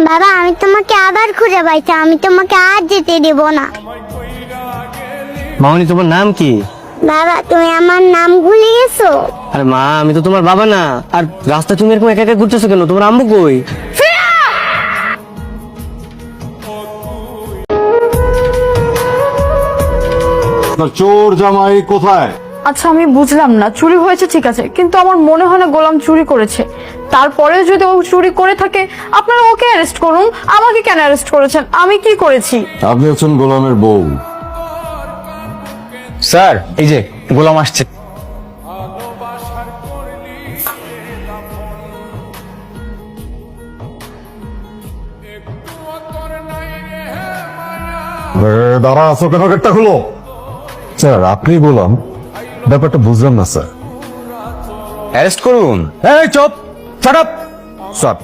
বাবা আমি তোমাকে আবার খুঁজে পাইছি, আমি তোমাকে আর যেতে দেব না। মামনি তোমার নাম কি? বাবা তুমি আমার নাম ভুলে গেছো? আরে মা, আমি তো তোমার বাবা না। আর রাস্তায় তুমি এরকম একা একা ঘুরতেছো কেন? তোমার আম্মু কই? চোর জামাই কোথায়? আচ্ছা আমি বুঝলাম না, চুরি হয়েছে ঠিক আছে, কিন্তু আমার মনে হয় না গোলাম চুরি করেছে। তারপরে যদি ও চুরি করে থাকে আপনারা ওকে অ্যারেস্ট করুন, আমাকে কেন অ্যারেস্ট করেছেন? আমি কি করেছি? আপনি হচ্ছেন গোলামের বউ। স্যার এই যে গোলাম আসছে। দাঁড়া আছো কেন? গেটটা খুলো। স্যার আপনি গোলাম? ব্যাপারটা বুঝলাম না স্যার। অ্যারেস্ট করুন। এই চুপ, শাট আপ। স্যার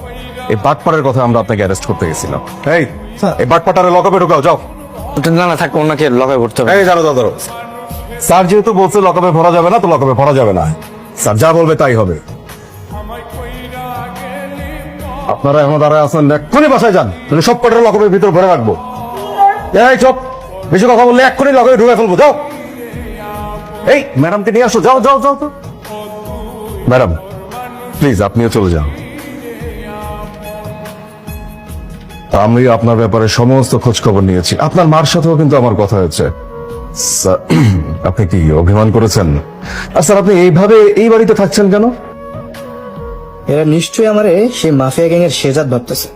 এই বাটপাড়ের কথা আমরা আপনাকে অ্যারেস্ট করতে গেছিলাম। এই বাটপাটারে লকআপে ঢোকাও, যাও। না না থাক, ওনাকে লগাই পড়তে হবে। এই দাঁড়ো দাঁড়ো দাঁড়ো। স্যার যেহেতু বলছে লকআপে ভরা যাবে না, তো লকআপে ভরা যাবে না। স্যার যা বলবে তাই হবে। আপনারা এখন দাঁড়ায় আছেন, এক্ষুনি বাসায় যান, তাহলে সব কটার লকআপের ভিতর ভরে রাখবো। এই চুপ, বেশি কথা বললে এক্ষুনি লকআপে ঢুকে ফেলবো, যাও। এই ম্যাডামকে নিয়ে আসো, যাও যাও যাও যাও। ম্যাডাম প্লিজ আপনিও চলে যান। আমি আপনার ব্যাপারে সমস্ত খোঁজ খবর নিয়েছি, আপনার মার সাথেও কিন্তু আমার কথা হয়েছে। স্যার, আপনি কি অভিমান করেছেন? আর স্যার আপনি এইভাবে এই বাড়িতে থাকছেন কেন? এরা নিশ্চয়ই আমারে সেই মাফিয়া গ্যাং এর শেজাদ ভাবতেছে।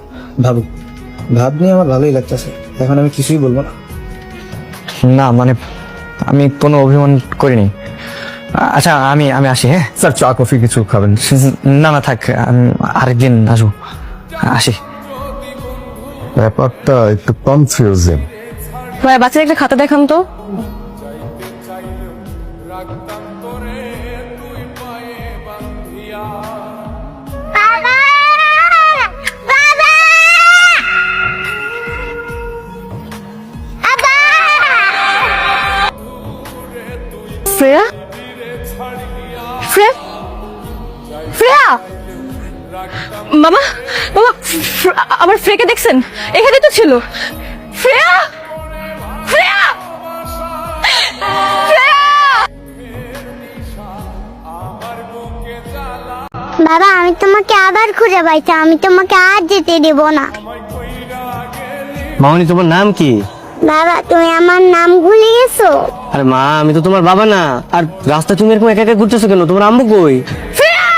ভাবুক, ভাব নিয়ে আমার ভালোই লাগতেছে। এখন আমি কিছুই বলবো না। না মানে আমি কোনো অভিমান করিনি। আচ্ছা আমি আমি আসি। হ্যাঁ স্যার চা কফি কিছু খাবেন? না না থাক, আমি আরেকদিন আসবো। আসি। ব্যাপারটা একটু কনফিউজিং। ভাই বাচ্চাদের একটা খাতা দেখান তো। বাবা বাবা বাবা শ্রেয়া, শ্রেয়া, শ্রেয়া, মামা মামা, আমার ফ্রেকে দেখছেন? এখানে তো ছিল। শ্রেয়া, শ্রেয়া, শ্রেয়া। বাবা আমি তোমাকে আবার খুঁজে পাইছি, আমি তোমাকে আর যেতে দেব না। মামনি তোমার নাম কি? বাবা তুমি আমার নাম ভুলে গেছো? আরে মা, আমি তো তোমার বাবা না। আর রাস্তায় তুমি এরকম একা একা ঘুরতেছো কেন? তোমার আম্মু কই? শ্রেয়া!